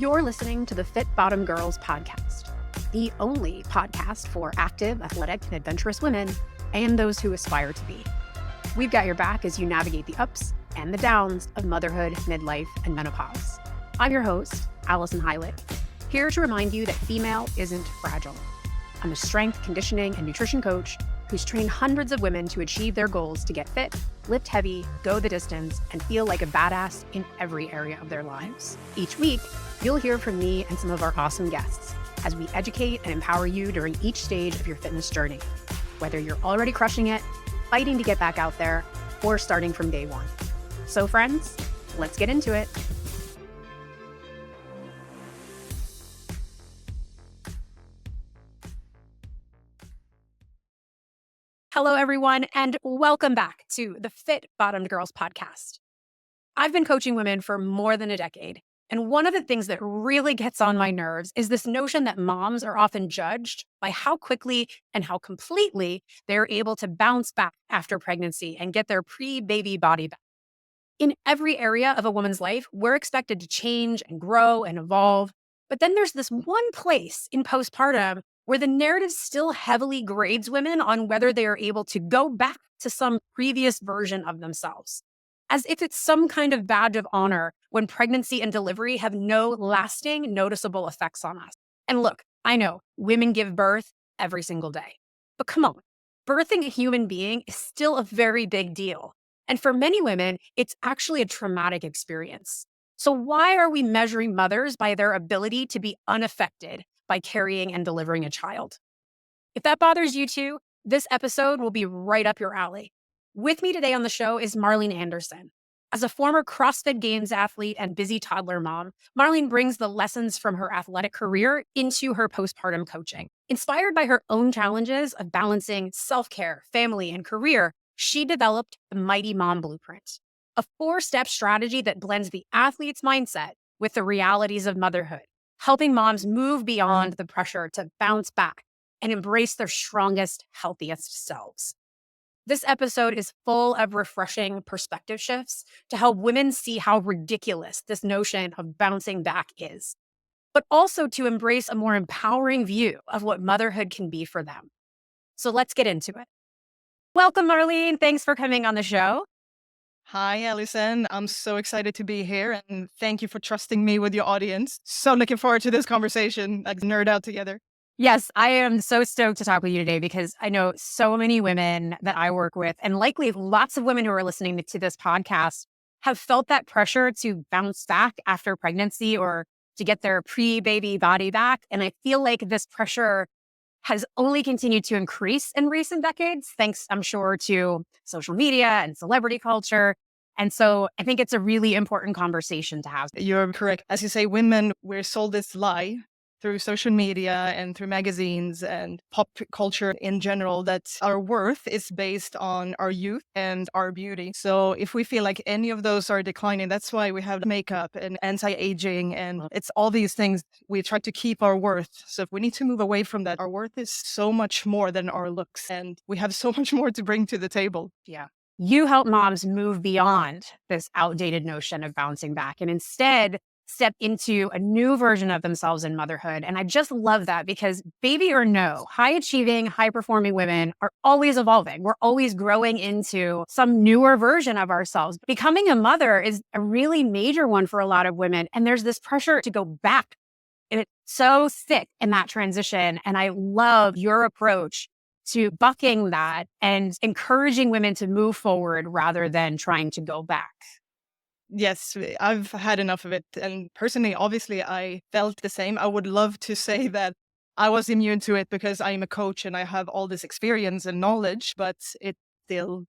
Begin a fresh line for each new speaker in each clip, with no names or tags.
You're listening to the Fit Bottom Girls podcast, the only podcast for active, athletic, and adventurous women and those who aspire to be. We've got your back as you navigate the ups and the downs of motherhood, midlife, and menopause. I'm your host, Allison Hylett, here to remind you that female isn't fragile. I'm a strength, conditioning, and nutrition coach who's trained hundreds of women to achieve their goals to get fit, lift heavy, go the distance, and feel like a badass in every area of their lives. Each week, you'll hear from me and some of our awesome guests as we educate and empower you during each stage of your fitness journey, whether you're already crushing it, fighting to get back out there, or starting from day one. So friends, let's get into it. Hello, everyone, and welcome back to the Fit Bottomed Girls podcast. I've been coaching women for more than a decade, and one of the things that really gets on my nerves is this notion that moms are often judged by how quickly and how completely they're able to bounce back after pregnancy and get their pre-baby body back. In every area of a woman's life, we're expected to change and grow and evolve, but then there's this one place in postpartum where the narrative still heavily grades women on whether they are able to go back to some previous version of themselves, as if it's some kind of badge of honor when pregnancy and delivery have no lasting, noticeable effects on us. And look, I know women give birth every single day, but come on, birthing a human being is still a very big deal. And for many women, it's actually a traumatic experience. So why are we measuring mothers by their ability to be unaffected by carrying and delivering a child? If that bothers you too, this episode will be right up your alley. With me today on the show is Marlene Andersson. As a former CrossFit Games athlete and busy toddler mom, Marlene brings the lessons from her athletic career into her postpartum coaching. Inspired by her own challenges of balancing self-care, family, and career, she developed the Mighty Mom Blueprint, a 4-step strategy that blends the athlete's mindset with the realities of motherhood, helping moms move beyond the pressure to bounce back and embrace their strongest, healthiest selves. This episode is full of refreshing perspective shifts to help women see how ridiculous this notion of bouncing back is, but also to embrace a more empowering view of what motherhood can be for them. So let's get into it. Welcome, Marlene. Thanks for coming on the show.
Hi, Allison. I'm so excited to be here, and thank you for trusting me with your audience. So looking forward to this conversation, like nerd out together.
Yes, I am so stoked to talk with you today because I know so many women that I work with, and likely lots of women who are listening to this podcast have felt that pressure to bounce back after pregnancy or to get their pre-baby body back. And I feel like this pressure has only continued to increase in recent decades, thanks, I'm sure, to social media and celebrity culture. And so I think it's a really important conversation to have.
You're correct. As you say, women, we're sold this lie through social media and through magazines and pop culture in general that our worth is based on our youth and our beauty. So if we feel like any of those are declining, that's why we have makeup and anti-aging, and it's all these things. We try to keep our worth. So if we need to move away from that, our worth is so much more than our looks, and we have so much more to bring to the table.
Yeah. You help moms move beyond this outdated notion of bouncing back and instead step into a new version of themselves in motherhood. And I just love that because baby or no, high achieving, high performing women are always evolving. We're always growing into some newer version of ourselves. Becoming a mother is a really major one for a lot of women. And there's this pressure to go back. And it's so thick in that transition. And I love your approach to bucking that and encouraging women to move forward rather than trying to go back.
Yes, I've had enough of it. And personally, obviously, I felt the same. I would love to say that I was immune to it because I'm a coach and I have all this experience and knowledge, but it still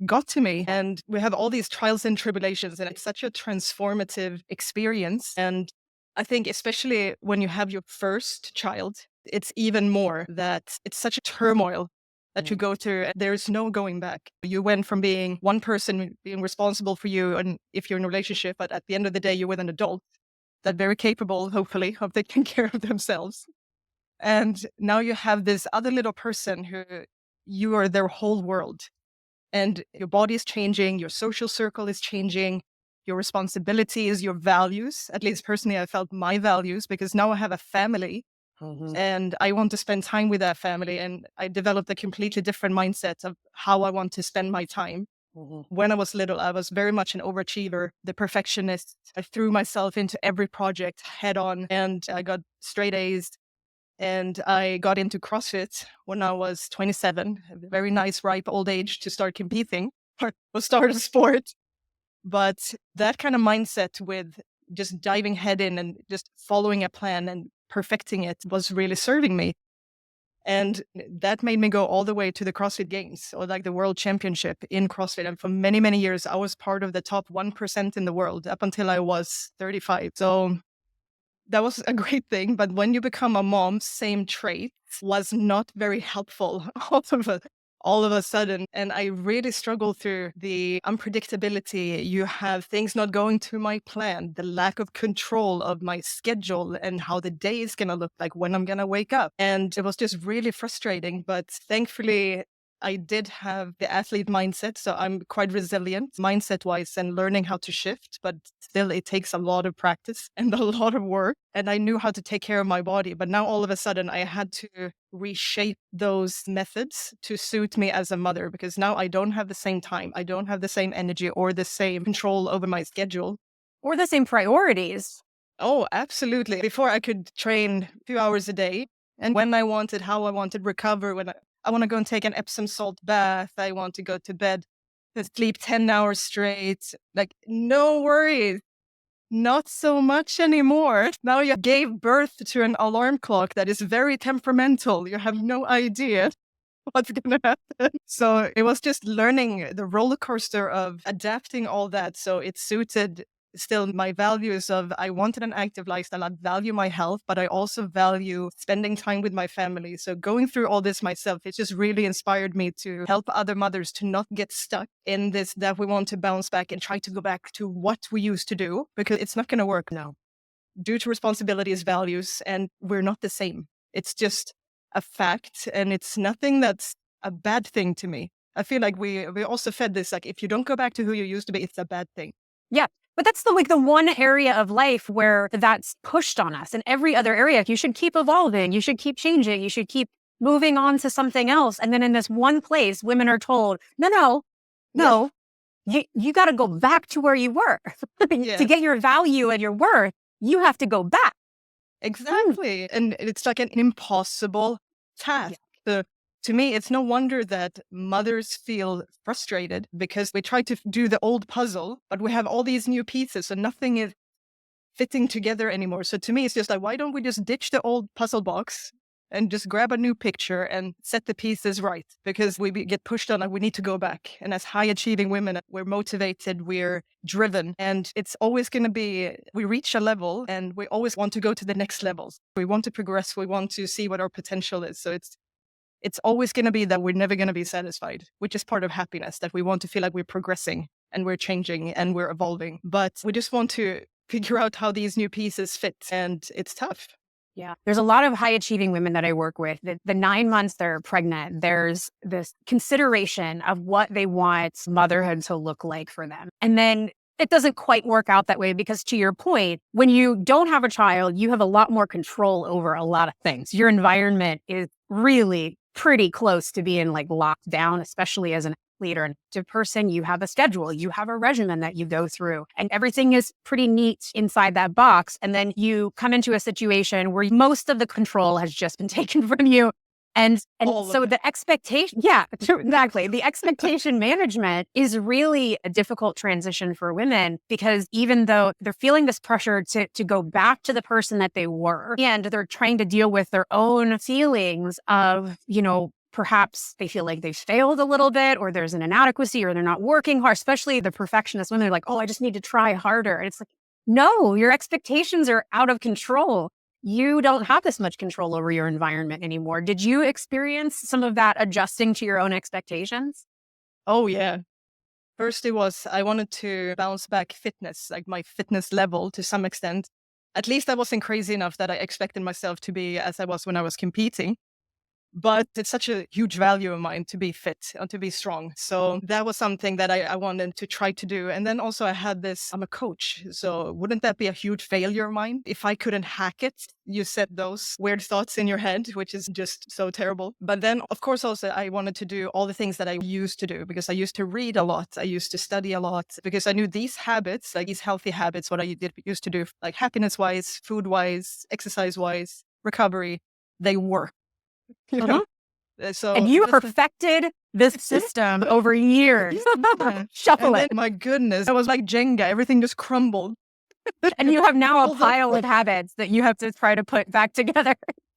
got to me. And we have all these trials and tribulations, and it's such a transformative experience. And I think especially when you have your first child, it's even more that it's such a turmoil that you go through. There's no going back. You went from being one person being responsible for you, and if you're in a relationship, but at the end of the day, you're with an adult that's very capable, hopefully, of taking care of themselves. And now you have this other little person who you are their whole world. And your body is changing, your social circle is changing, your responsibilities, your values. At least personally, I felt my values because now I have a family and I want to spend time with that family. And I developed a completely different mindset of how I want to spend my time. When I was little, I was very much an overachiever, the perfectionist. I threw myself into every project head on and I got straight A's. And I got into CrossFit when I was 27, a very nice, ripe old age to start competing or start a sport. But that kind of mindset with just diving head in and just following a plan and perfecting it was really serving me. And that made me go all the way to the CrossFit Games or like the World Championship in CrossFit. And for many, many years, I was part of the top 1% in the world up until I was 35. So that was a great thing. But when you become a mom, same traits was not very helpful all of a sudden. And I really struggled through the unpredictability. You have things not going to my plan, the lack of control of my schedule and how the day is going to look like, when I'm going to wake up. And it was just really frustrating. But thankfully, I did have the athlete mindset, so I'm quite resilient mindset-wise and learning how to shift, but still it takes a lot of practice and a lot of work. And I knew how to take care of my body, but now all of a sudden I had to reshape those methods to suit me as a mother because now I don't have the same time. I don't have the same energy or the same control over my schedule.
Or the same priorities.
Oh, absolutely. Before I could train 2 hours a day and when I wanted, how I wanted, recover, when I want to go and take an Epsom salt bath. I want to go to bed and sleep 10 hours straight. Like, no worries. Not so much anymore. Now you gave birth to an alarm clock that is very temperamental. You have no idea what's going to happen. So it was just learning the roller coaster of adapting all that. So it suited still my values of I wanted an active lifestyle. I value my health, but I also value spending time with my family. So going through all this myself, it just really inspired me to help other mothers to not get stuck in this, that we want to bounce back and try to go back to what we used to do, because it's not going to work now. Due to responsibilities, values, and we're not the same. It's just a fact, and it's nothing that's a bad thing to me. I feel like we also fed this, like, if you don't go back to who you used to be, it's a bad thing.
Yeah. But that's the one area of life where that's pushed on us. In every other area, you should keep evolving. You should keep changing. You should keep moving on to something else. And then in this one place, women are told, no, you got to go back to where you were. To get your value and your worth, you have to go back.
Exactly. And it's like an impossible task. To me, it's no wonder that mothers feel frustrated because we try to do the old puzzle, but we have all these new pieces and nothing is fitting together anymore. So to me, it's just like, why don't we just ditch the old puzzle box and just grab a new picture and set the pieces right? Because we get pushed on and we need to go back. And as high achieving women, we're motivated, we're driven, and it's always going to be, we reach a level and we always want to go to the next levels. We want to progress. We want to see what our potential is. So it's always going to be that we're never going to be satisfied, which is part of happiness, that we want to feel like we're progressing and we're changing and we're evolving. But we just want to figure out how these new pieces fit. And it's tough.
Yeah. There's a lot of high achieving women that I work with. The 9 months they're pregnant, there's this consideration of what they want motherhood to look like for them. And then it doesn't quite work out that way because, to your point, when you don't have a child, you have a lot more control over a lot of things. Your environment is really pretty close to being like locked down, especially as an athlete or an active person. You have a schedule, you have a regimen that you go through, and everything is pretty neat inside that box. And then you come into a situation where most of the control has just been taken from you. And so the expectation, exactly. The expectation management is really a difficult transition for women because even though they're feeling this pressure to go back to the person that they were, and they're trying to deal with their own feelings of, perhaps they feel like they've failed a little bit, or there's an inadequacy, or they're not working hard, especially the perfectionist women are like, oh, I just need to try harder. And it's like, no, your expectations are out of control. You don't have this much control over your environment anymore. Did you experience some of that adjusting to your own expectations?
Oh, yeah. First, it was, I wanted to bounce back fitness, like my fitness level to some extent. At least I wasn't crazy enough that I expected myself to be as I was when I was competing. But it's such a huge value of mine to be fit and to be strong. So that was something that I wanted to try to do. And then also I had this, I'm a coach. So wouldn't that be a huge failure of mine if I couldn't hack it? You said those weird thoughts in your head, which is just so terrible. But then, of course, also I wanted to do all the things that I used to do because I used to read a lot. I used to study a lot because I knew these habits, like these healthy habits, what used to do, like happiness wise, food wise, exercise wise, recovery, they work. You know?
And you perfected this system over years. Shuffle
and
it.
then, my goodness, I was like Jenga. Everything just crumbled.
And you have now a pile of habits that you have to try to put back together.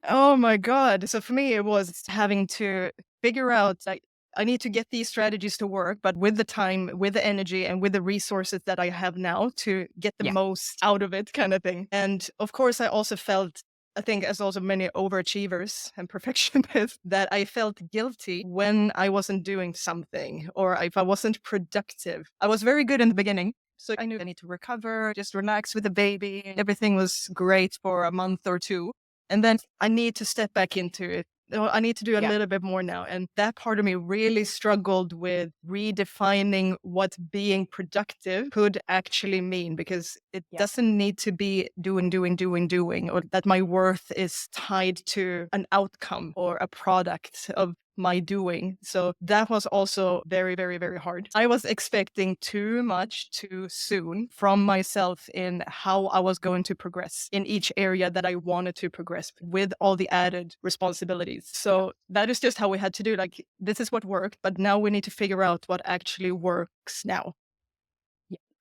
Oh my God. So for me, it was having to figure out, like, I need to get these strategies to work, but with the time, with the energy, and with the resources that I have now to get the most out of it, kind of thing. And of course, I also felt, I think, as also many overachievers and perfectionists, that I felt guilty when I wasn't doing something or if I wasn't productive. I was very good in the beginning. So I knew I need to recover, just relax with the baby. Everything was great for a month or two. And then I need to step back into it. I need to do a little bit more now. And that part of me really struggled with redefining what being productive could actually mean, because it doesn't need to be doing, or that my worth is tied to an outcome or a product of my doing. So that was also very, very, very hard. I was expecting too much too soon from myself in how I was going to progress in each area that I wanted to progress with all the added responsibilities. So that is just how we had to do. Like, this is what worked, but now we need to figure out what actually works now.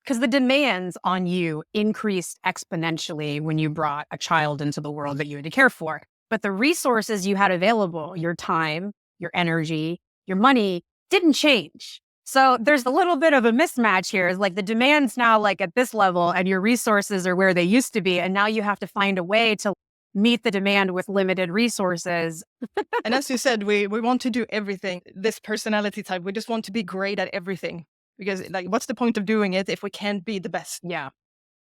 Because the demands on you increased exponentially when you brought a child into the world that you had to care for. But the resources you had available, your time, your energy, your money, didn't change. So there's a little bit of a mismatch here. It's like the demand's now like at this level and your resources are where they used to be. And now you have to find a way to meet the demand with limited resources.
And as you said, we want to do everything. This personality type, we just want to be great at everything. Because, like, what's the point of doing it if we can't be the best?
Yeah.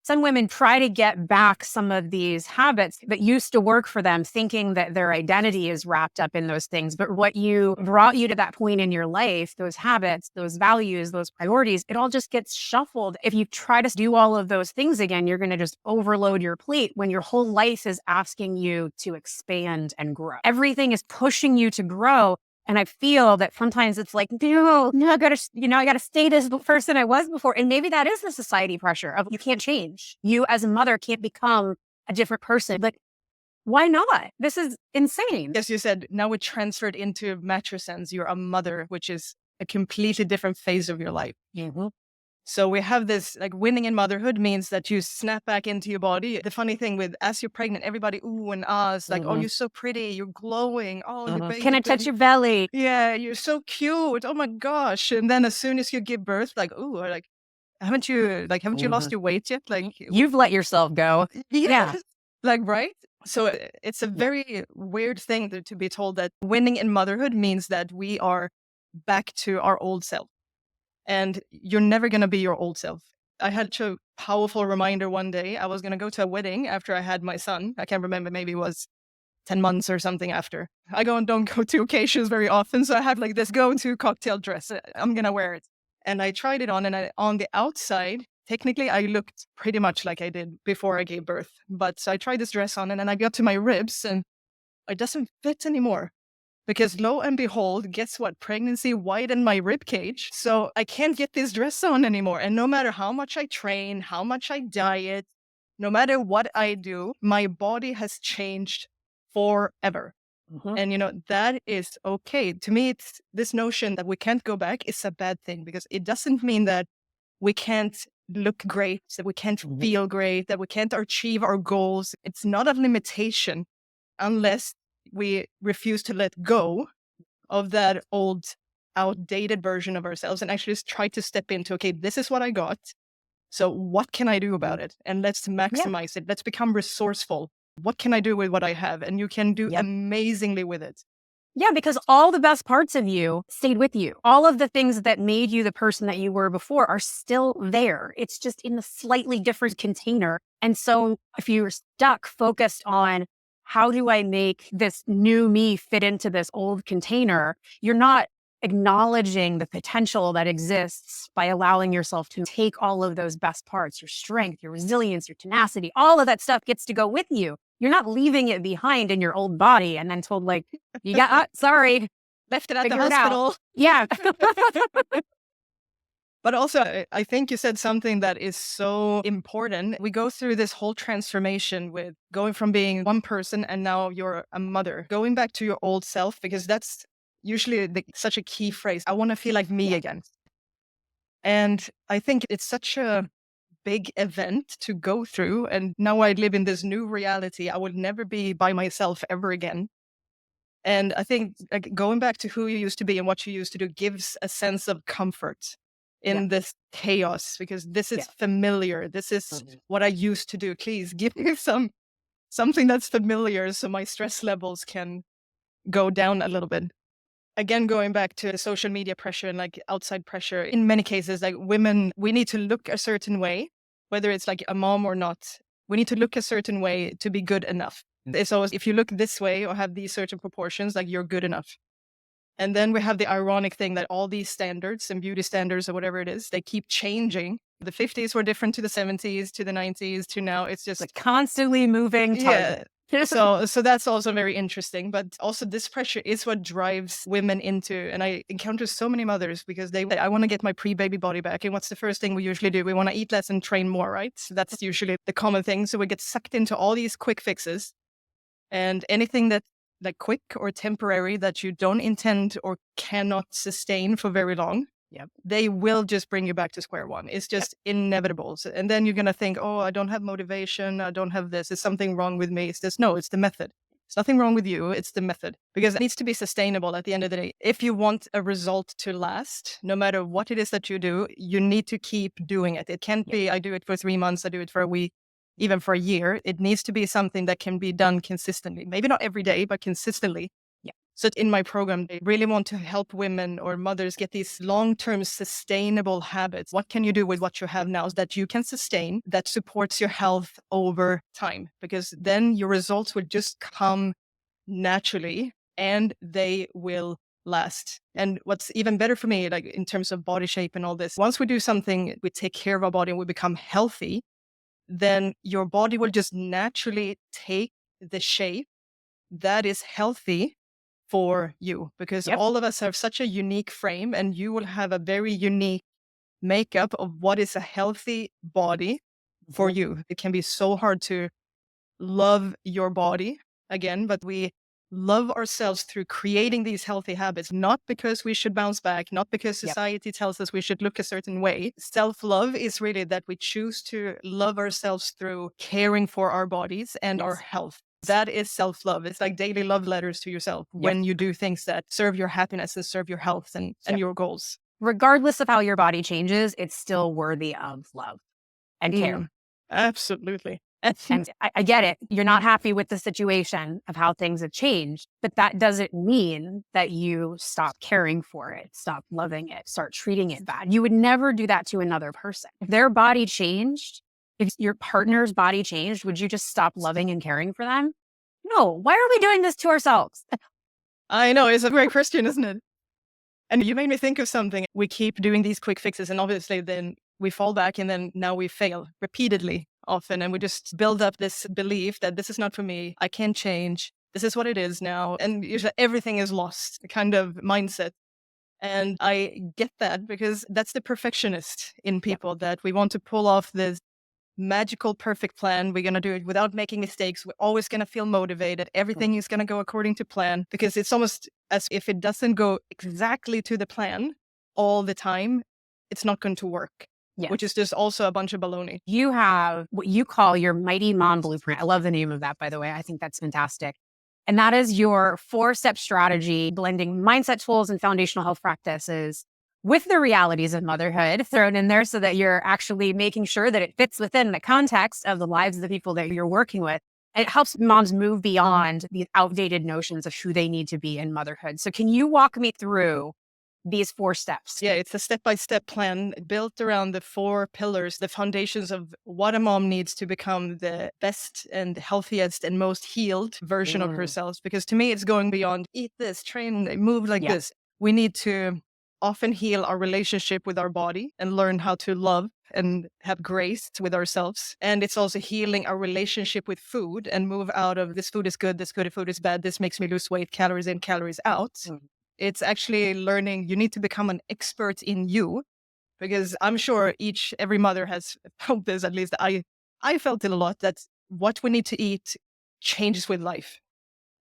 Some women try to get back some of these habits that used to work for them, thinking that their identity is wrapped up in those things. But what you brought you to that point in your life, those habits, those values, those priorities, it all just gets shuffled. If you try to do all of those things again, you're going to just overload your plate when your whole life is asking you to expand and grow. Everything is pushing you to grow. And I feel that sometimes it's like, no, I gotta stay this person I was before. And maybe that is the society pressure of you can't change. You as a mother can't become a different person. But why not? This is insane.
As you said, now it transferred into mature sense. You're a mother, which is a completely different phase of your life.
Mm-hmm.
So we have this, like, winning in motherhood means that you snap back into your body. The funny thing with, as you're pregnant, everybody ooh and ahs, like, oh, you're so pretty, you're glowing. Oh, your baby,
can I touch your belly?
Yeah, you're so cute. Oh my gosh. And then as soon as you give birth, like, ooh, like, haven't you lost your weight yet? Like,
you've let yourself go. Yeah.
Like, right? So it's a very weird thing to be told that winning in motherhood means that we are back to our old self. And you're never going to be your old self. I had a powerful reminder one day. I was going to go to a wedding after I had my son. I can't remember, maybe it was 10 months or something after. I don't go to occasions very often. So I have like this go-to cocktail dress. I'm going to wear it. And I tried it on, and on the outside, technically I looked pretty much like I did before I gave birth. But so I tried this dress on, and then I got to my ribs and it doesn't fit anymore. Because lo and behold, guess what? Pregnancy widened my rib cage. So I can't get this dress on anymore. And no matter how much I train, how much I diet, no matter what I do, my body has changed forever. Mm-hmm. And, that is okay. To me, it's this notion that we can't go back is a bad thing, because it doesn't mean that we can't look great, that we can't feel great, that we can't achieve our goals. It's not a limitation unless we refuse to let go of that old, outdated version of ourselves and actually just try to step into, okay, this is what I got. So what can I do about it? And let's maximize it. Let's become resourceful. What can I do with what I have? And you can do amazingly with it.
Yeah, because all the best parts of you stayed with you. All of the things that made you the person that you were before are still there. It's just in a slightly different container. And so if you're stuck, focused on how do I make this new me fit into this old container? You're not acknowledging the potential that exists by allowing yourself to take all of those best parts, your strength, your resilience, your tenacity, all of that stuff gets to go with you. You're not leaving it behind in your old body and then told like, you got, sorry,
Left it at the
figure it out.
hospital.
Yeah.
But also, I think you said something that is so important. We go through this whole transformation with going from being one person and now you're a mother, going back to your old self, because that's usually such a key phrase. I want to feel like me again. And I think it's such a big event to go through. And now I live in this new reality. I will never be by myself ever again. And I think like, going back to who you used to be and what you used to do gives a sense of comfort in this chaos, because this is familiar. This is what I used to do. Please give me something that's familiar so my stress levels can go down a little bit. Again, going back to the social media pressure and like outside pressure, in many cases, like women, we need to look a certain way, whether it's like a mom or not. We need to look a certain way to be good enough. It's always, if you look this way or have these certain proportions, like you're good enough. And then we have the ironic thing that all these standards and beauty standards or whatever it is, they keep changing. The 50s were different to the 70s, to the 90s, to now. It's just
like constantly moving target.
So that's also very interesting. But also this pressure is what drives women into, and I encounter so many mothers because I want to get my pre-baby body back. And what's the first thing we usually do? We want to eat less and train more, right? So that's usually the common thing. So we get sucked into all these quick fixes, and anything that like quick or temporary that you don't intend or cannot sustain for very long, they will just bring you back to square one. It's just inevitable. So, and then you're going to think, oh, I don't have motivation. I don't have this. Is something wrong with me? It's this. No, it's the method. It's nothing wrong with you. It's the method, because it needs to be sustainable at the end of the day. If you want a result to last, no matter what it is that you do, you need to keep doing it. It can't be, I do it for 3 months. I do it for a week, even for a year. It needs to be something that can be done consistently. Maybe not every day, but consistently. So in my program, I really want to help women or mothers get these long-term sustainable habits. What can you do with what you have now that you can sustain, that supports your health over time? Because then your results would just come naturally and they will last. And what's even better for me, like in terms of body shape and all this, once we do something, we take care of our body and we become healthy, then your body will just naturally take the shape that is healthy for you, because all of us have such a unique frame, and you will have a very unique makeup of what is a healthy body for you. It can be so hard to love your body again, but we love ourselves through creating these healthy habits, not because we should bounce back, not because society tells us we should look a certain way. Self-love is really that we choose to love ourselves through caring for our bodies and our health. That is self-love. It's like daily love letters to yourself when you do things that serve your happiness and serve your health and your goals.
Regardless of how your body changes, it's still worthy of love and care.
Absolutely.
And I get it. You're not happy with the situation of how things have changed, but that doesn't mean that you stop caring for it, stop loving it, start treating it bad. You would never do that to another person. If their body changed, if your partner's body changed, would you just stop loving and caring for them? No. Why are we doing this to ourselves?
I know. It's a great question, isn't it? And you made me think of something. We keep doing these quick fixes, and obviously then we fall back, and then now we fail repeatedly often. And we just build up this belief that this is not for me. I can't change. This is what it is now. And usually everything is lost, kind of mindset. And I get that, because that's the perfectionist in people, that we want to pull off this magical, perfect plan. We're going to do it without making mistakes. We're always going to feel motivated. Everything is going to go according to plan, because it's almost as if it doesn't go exactly to the plan all the time, it's not going to work, which is just also a bunch of baloney.
You have what you call your Mighty Mom Blueprint. I love the name of that, by the way. I think that's fantastic. And that is your 4-step strategy, blending mindset tools and foundational health practices with the realities of motherhood thrown in there, so that you're actually making sure that it fits within the context of the lives of the people that you're working with. And it helps moms move beyond these outdated notions of who they need to be in motherhood. So can you walk me through these 4 steps?
Yeah, it's a step-by-step plan built around the 4 pillars, the foundations of what a mom needs to become the best and healthiest and most healed version of herself. Because to me, it's going beyond eat this, train, move like
Yeah.
this. We need to often heal our relationship with our body and learn how to love and have grace with ourselves. And it's also healing our relationship with food and move out of this food is good, this good food is bad, this makes me lose weight, calories in, calories out. It's actually learning you need to become an expert in you, because I'm sure every mother has felt this, at least I felt it a lot, that what we need to eat changes with life.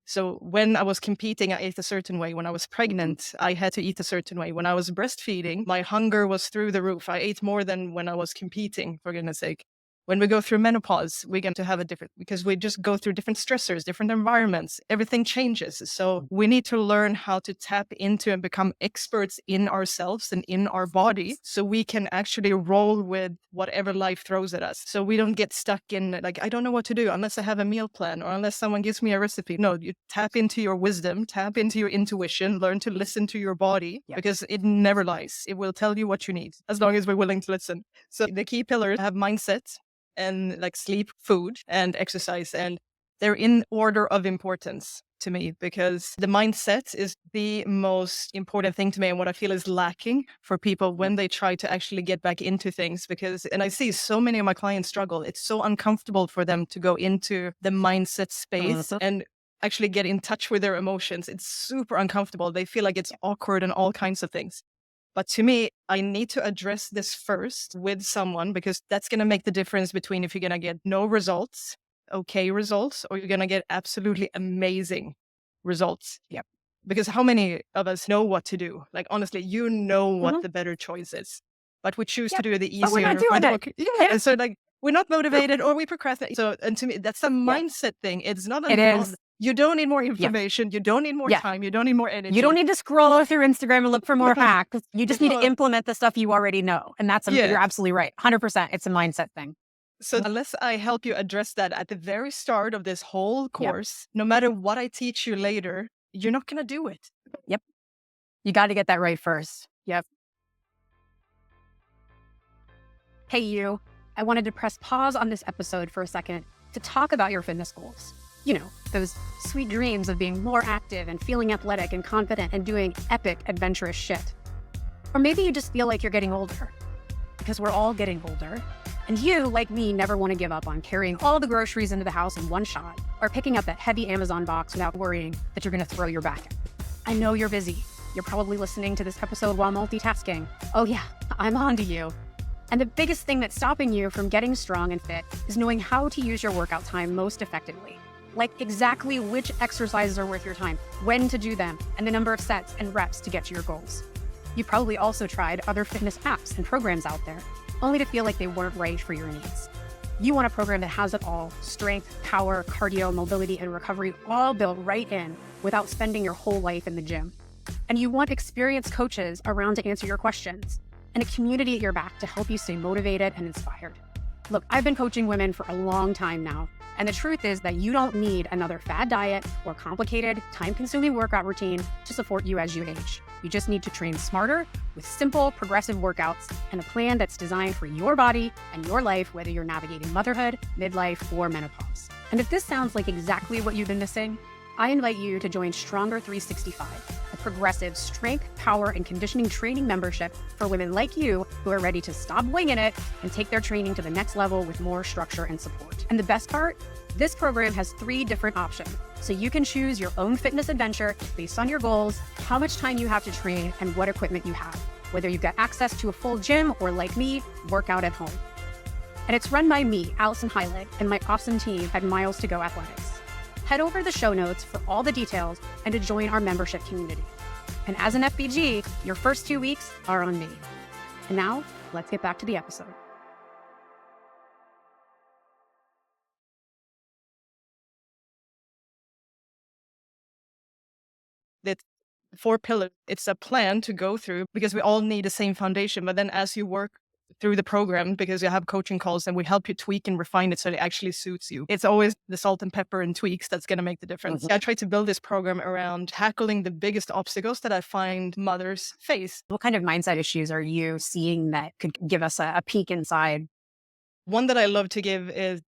So when I was competing, I ate a certain way. When I was pregnant, I had to eat a certain way. When I was breastfeeding, my hunger was through the roof. I ate more than when I was competing, for goodness sake. When we go through menopause, we're going to have a different, because we just go through different stressors, different environments, everything changes. So we need to learn how to tap into and become experts in ourselves and in our body so we can actually roll with whatever life throws at us. So we don't get stuck in like, I don't know what to do unless I have a meal plan or unless someone gives me a recipe. No, you tap into your wisdom, tap into your intuition, learn to listen to your body because it never lies. It will tell you what you need as long as we're willing to listen. So the key pillars have mindset, and like sleep, food, and exercise. And they're in order of importance to me because the mindset is the most important thing to me and what I feel is lacking for people when they try to actually get back into things. And I see so many of my clients struggle. It's so uncomfortable for them to go into the mindset space and actually get in touch with their emotions. It's super uncomfortable. They feel like it's awkward and all kinds of things. But to me, I need to address this first with someone because that's going to make the difference between if you're going to get no results, okay results, or you're going to get absolutely amazing results.
Yep.
Because how many of us know what to do? Like, honestly, you know what the better choice is, but we choose to do the easier.
But we're not doing it.
Yeah. So like, we're not motivated or we procrastinate. So, and to me, that's a mindset thing. It's not
It is.
You don't need more information. You don't need more time. You don't need more energy.
You don't need to scroll through Instagram and look for more hacks. You just need to implement the stuff you already know. And that's, you're absolutely right. 100%. It's a mindset thing.
So unless I help you address that at the very start of this whole course, no matter what I teach you later, you're not going to do it.
Yep. You got to get that right first. Yep. Hey, you. I wanted to press pause on this episode for a second to talk about your fitness goals. You know, those sweet dreams of being more active and feeling athletic and confident and doing epic, adventurous shit. Or maybe you just feel like you're getting older, because we're all getting older. And you, like me, never want to give up on carrying all the groceries into the house in one shot or picking up that heavy Amazon box without worrying that you're going to throw your back out. I know you're busy. You're probably listening to this episode while multitasking. Oh yeah, I'm on to you. And the biggest thing that's stopping you from getting strong and fit is knowing how to use your workout time most effectively. Like exactly which exercises are worth your time, when to do them, and the number of sets and reps to get to your goals. You probably also tried other fitness apps and programs out there, only to feel like they weren't right for your needs. You want a program that has it all: strength, power, cardio, mobility, and recovery, all built right in without spending your whole life in the gym. And you want experienced coaches around to answer your questions and a community at your back to help you stay motivated and inspired. Look, I've been coaching women for a long time now, and the truth is that you don't need another fad diet or complicated, time-consuming workout routine to support you as you age. You just need to train smarter with simple, progressive workouts and a plan that's designed for your body and your life, whether you're navigating motherhood, midlife, or menopause. And if this sounds like exactly what you've been missing, I invite you to join Stronger 365, a progressive strength, power, and conditioning training membership for women like you who are ready to stop winging it and take their training to the next level with more structure and support. And the best part? This program has 3 different options, so you can choose your own fitness adventure based on your goals, how much time you have to train, and what equipment you have, whether you've got access to a full gym or, like me, work out at home. And it's run by me, Allison Heilig, and my awesome team at Miles to Go Athletics. Head over to the show notes for all the details and to join our membership community. And as an FBG, your first 2 weeks are on me. And now, let's get back to the episode.
The 4 pillars, it's a plan to go through because we all need the same foundation. But then as you work through the program, because you have coaching calls and we help you tweak and refine it so it actually suits you. It's always the salt and pepper and tweaks that's going to make the difference. I try to build this program around tackling the biggest obstacles that I find mothers face.
What kind of mindset issues are you seeing that could give us a peek inside?
One that I love to give is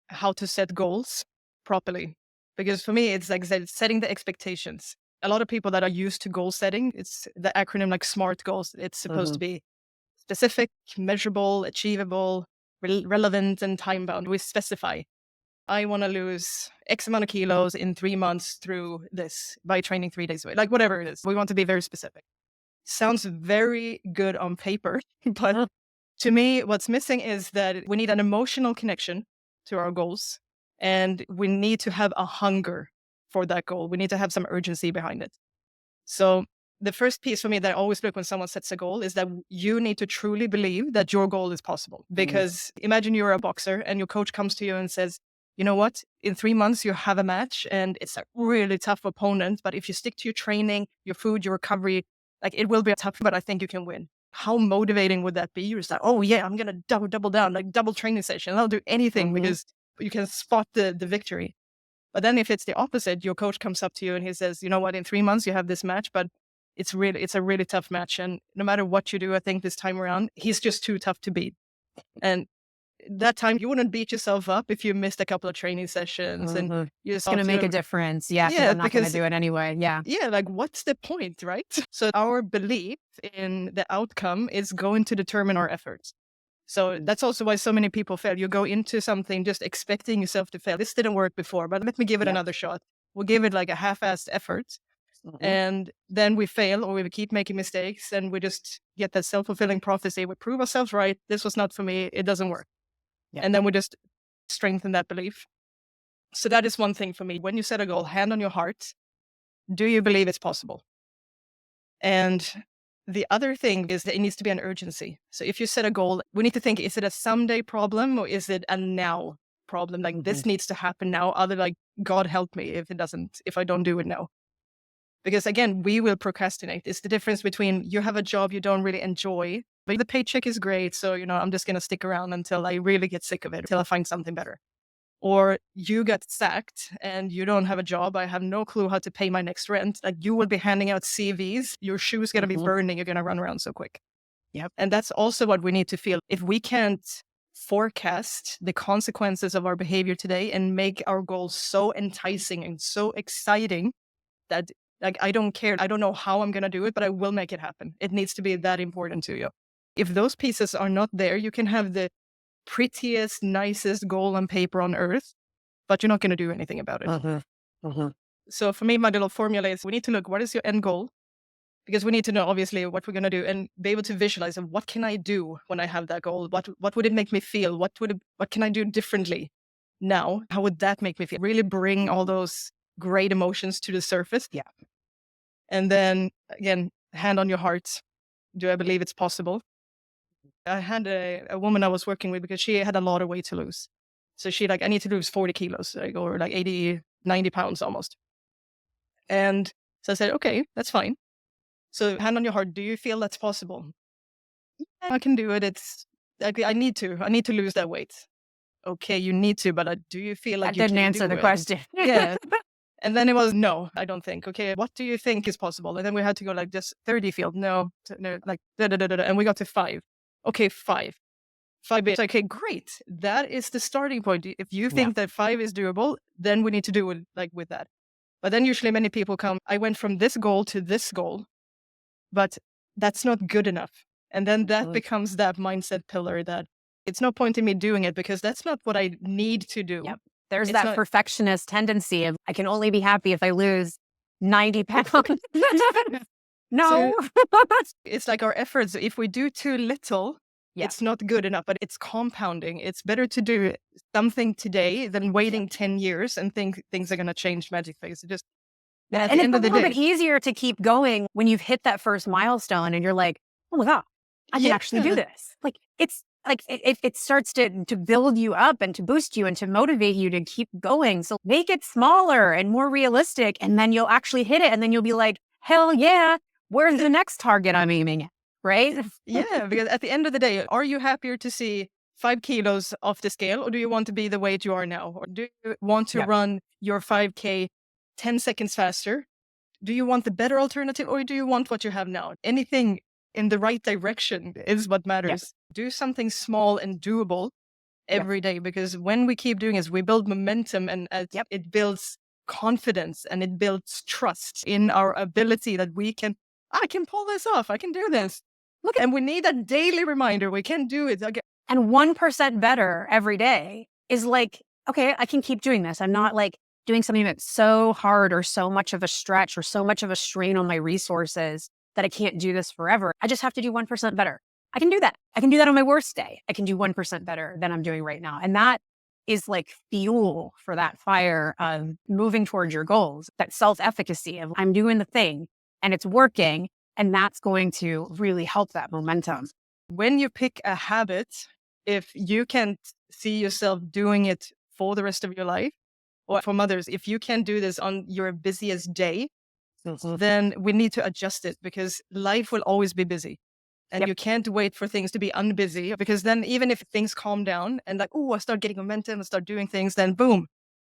how to set goals properly. Because for me, it's like setting the expectations. A lot of people that are used to goal setting, it's the acronym like SMART goals. It's supposed to be specific, measurable, achievable, relevant, and time bound. We specify. I want to lose X amount of kilos in 3 months through this by training 3 days a week, like whatever it is. We want to be very specific. Sounds very good on paper, but to me, what's missing is that we need an emotional connection to our goals, and we need to have a hunger for that goal. We need to have some urgency behind it. So the first piece for me that I always look when someone sets a goal is that you need to truly believe that your goal is possible. Because imagine you're a boxer and your coach comes to you and says, you know what, in 3 months you have a match and it's a really tough opponent, but if you stick to your training, your food, your recovery, like it will be tough, but I think you can win. How motivating would that be? You're just like, oh yeah, I'm going to double down, like double training session. I'll do anything because you can spot the victory. But then if it's the opposite, your coach comes up to you and he says, you know what, in 3 months you have this match, but it's a really tough match. And no matter what you do, I think this time around, he's just too tough to beat. And that time you wouldn't beat yourself up if you missed a couple of training sessions and you're
It's going to make a difference. Yeah. I'm not going to do it anyway. Yeah.
Yeah. Like what's the point, right? So our belief in the outcome is going to determine our efforts. So that's also why so many people fail. You go into something just expecting yourself to fail. This didn't work before, but let me give it another shot. We'll give it like a half-assed effort. And then we fail or we keep making mistakes and we just get that self-fulfilling prophecy. We prove ourselves right. This was not for me. It doesn't work. And then we just strengthen that belief. So that is one thing for me. When you set a goal, hand on your heart, do you believe it's possible? And the other thing is that it needs to be an urgency. So if you set a goal, we need to think, is it a someday problem or is it a now problem? Like this needs to happen now. Other like, God help me if I don't do it now. Because again, we will procrastinate. It's the difference between you have a job you don't really enjoy, but the paycheck is great. So, I'm just going to stick around until I really get sick of it, until I find something better. Or you got sacked and you don't have a job. I have no clue how to pay my next rent. Like you will be handing out CVs. Your shoe's going to be burning. You're going to run around so quick.
Yep.
And that's also what we need to feel. If we can't forecast the consequences of our behavior today and make our goals so enticing and so exciting that like, I don't care. I don't know how I'm going to do it, but I will make it happen. It needs to be that important to you. If those pieces are not there, you can have the prettiest, nicest goal on paper on earth, but you're not going to do anything about it. So for me, my little formula is we need to look, what is your end goal? Because we need to know, obviously, what we're going to do and be able to visualize what can I do when I have that goal? What would it make me feel? What can I do differently now? How would that make me feel? Really bring all those great emotions to the surface.
Yeah.
And then again, hand on your heart. Do I believe it's possible? I had a woman I was working with because she had a lot of weight to lose. So she I need to lose 40 kilos, or like 80, 90 pounds almost. And so I said, okay, that's fine. So hand on your heart. Do you feel that's possible? I can do it. It's I need to lose that weight. Okay, you need to, but do you feel like
that didn't answer the question?
Yeah. And then it was, no, I don't think. Okay, what do you think is possible? And then we had to go like this 30 field. No, like and we got to 5. Okay, 5. 5 bits. Okay, great. That is the starting point. If you think that 5 is doable, then we need to do it like with that. But then usually many people come, I went from this goal to this goal, but that's not good enough. And then that becomes that mindset pillar that it's no point in me doing it because that's not what I need to do.
Yep. There's that perfectionist tendency of I can only be happy if I lose 90 pounds. No.
So it's like our efforts. If we do too little, it's not good enough, but it's compounding. It's better to do something today than waiting 10 years and think things are going to change magically. So just
and it's a little bit easier to keep going when you've hit that first milestone and you're like, oh my God, I can actually do this. Like it's like it starts to build you up and to boost you and to motivate you to keep going. So make it smaller and more realistic, and then you'll actually hit it. And then you'll be like, hell yeah, where's the next target I'm aiming at? right?
Yeah, because at the end of the day, are you happier to see 5 kilos off the scale, or do you want to be the weight you are now? Or do you want to
Yeah.
run your 5K 10 seconds faster? Do you want the better alternative, or do you want what you have now? Anything in the right direction is what
Yeah.
matters. Do something small and doable
Yeah.
every day, because when we keep doing this, we build momentum, and
Yep.
it builds confidence, and it builds trust in our ability that I can pull this off. I can do this.
Look at,
And we need a daily reminder. We can do it. Okay.
and 1% better every day is like, okay, I can keep doing this. I'm not like doing something that's so hard or so much of a stretch or so much of a strain on my resources that I can't do this forever. I just have to do 1% better. I can do that. I can do that on my worst day. I can do 1% better than I'm doing right now. And that is like fuel for that fire of moving towards your goals, that self-efficacy of I'm doing the thing and it's working. And that's going to really help that momentum.
When you pick a habit, if you can't see yourself doing it for the rest of your life, or for mothers, if you can do this on your busiest day, then we need to adjust it, because life will always be busy. And
Yep.
you can't wait for things to be unbusy, because then even if things calm down and like, oh, I start getting momentum and start doing things, then boom,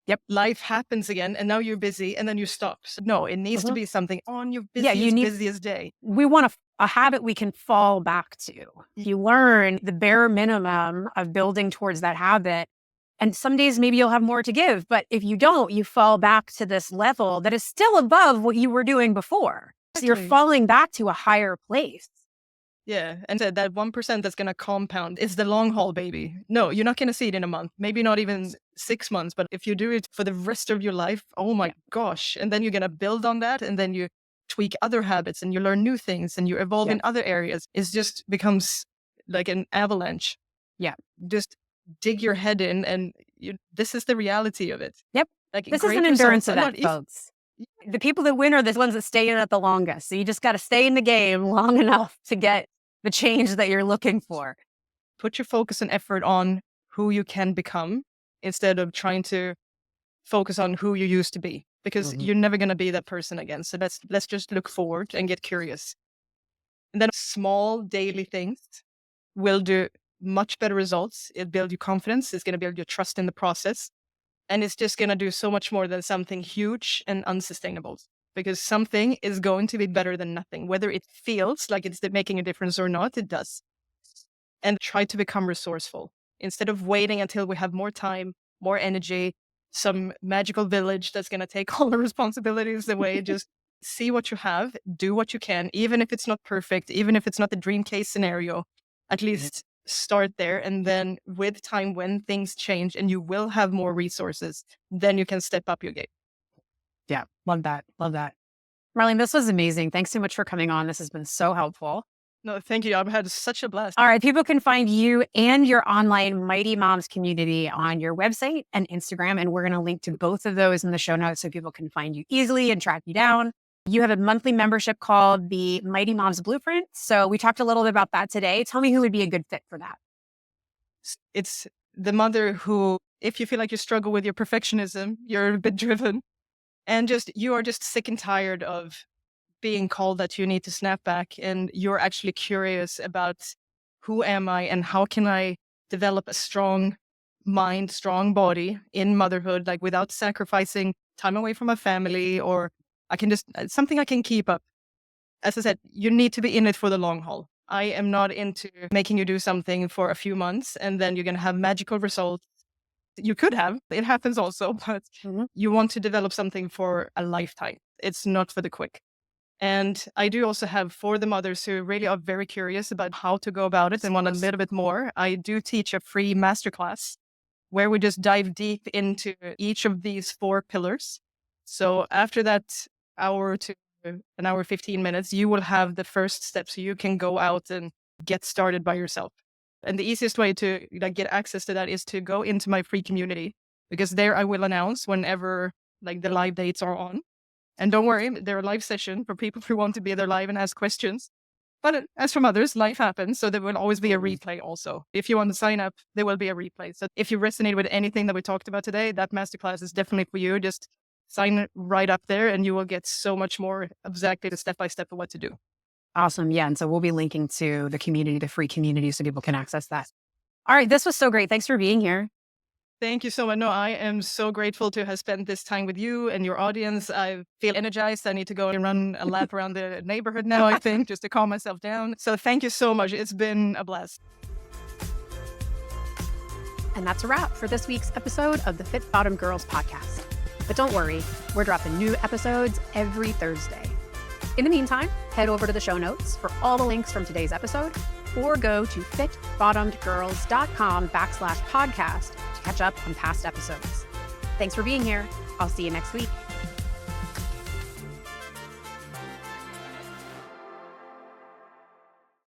Yep.
life happens again. And now you're busy and then you stop. So no, it needs to be something on your
Yeah, you need,
busiest day.
we want a habit we can fall back to. You learn the bare minimum of building towards that habit. And some days maybe you'll have more to give, but if you don't, you fall back to this level that is still above what you were doing before. So you're
Exactly.
falling back to a higher place.
Yeah. And that 1% that's going to compound is the long haul, baby. No, you're not going to see it in a month, maybe not even 6 months. But if you do it for the rest of your life, oh my gosh. And then you're going to build on that. And then you tweak other habits and you learn new things and you evolve in other areas. It just becomes like an avalanche.
Yeah.
Just dig your head in, and this is the reality of it.
Yep.
Like,
This is
great
an endurance
results are
event,
not easy.
folks. The people that win are the ones that stay in it the longest. So you just got to stay in the game long enough to get the change that you're looking for.
Put your focus and effort on who you can become instead of trying to focus on who you used to be, because you're never going to be that person again. So let's just look forward and get curious. And then small daily things will do much better results. It'll build your confidence. It's going to build your trust in the process. And it's just going to do so much more than something huge and unsustainable, because something is going to be better than nothing. Whether it feels like it's making a difference or not, it does. And try to become resourceful instead of waiting until we have more time, more energy, some magical village that's going to take all the responsibilities away. Just see what you have, do what you can, even if it's not perfect, even if it's not the dream case scenario, at least start there. And then with time, when things change and you will have more resources, then you can step up your game.
Yeah. Love that. Love that. Marlene, this was amazing. Thanks so much for coming on. This has been so helpful.
No, thank you. I've had such a blast.
All right. People can find you and your online Mighty Moms community on your website and Instagram. And we're going to link to both of those in the show notes so people can find you easily and track you down. You have a monthly membership called the Mighty Moms Blueprint. So we talked a little bit about that today. Tell me who would be a good fit for that.
It's the mother who, if you feel like you struggle with your perfectionism, you're a bit driven, and you are just sick and tired of being called that you need to snap back, and you're actually curious about who am I and how can I develop a strong mind, strong body in motherhood, like without sacrificing time away from my family, or I can just something I can keep up. As I said, you need to be in it for the long haul. I am not into making you do something for a few months and then you're going to have magical results. You could have, it happens also, but you want to develop something for a lifetime. It's not for the quick. And I do also have, for the mothers who really are very curious about how to go about it and want a little bit more, I do teach a free masterclass where we just dive deep into each of these 4 pillars. So after that hour to an hour, 15 minutes, you will have the first step so you can go out and get started by yourself. And the easiest way to get access to that is to go into my free community, because there I will announce whenever the live dates are on. And don't worry, they're a live session for people who want to be there live and ask questions. But as from others, life happens. So there will always be a replay also. If you want to sign up, there will be a replay. So if you resonate with anything that we talked about today, that masterclass is definitely for you. Just sign right up there and you will get so much more exactly the step-by-step of what to do.
Awesome. Yeah. And so we'll be linking to the community, the free community, so people can access that. All right. This was so great. Thanks for being here.
Thank you so much. No, I am so grateful to have spent this time with you and your audience. I feel energized. I need to go and run a lap around the neighborhood now, I think, just to calm myself down. So thank you so much. It's been a blast.
And that's a wrap for this week's episode of the Fit Bottom Girls podcast. But don't worry, we're dropping new episodes every Thursday. In the meantime, head over to the show notes for all the links from today's episode, or go to fitbottomedgirls.com/podcast to catch up on past episodes. Thanks for being here. I'll see you next week.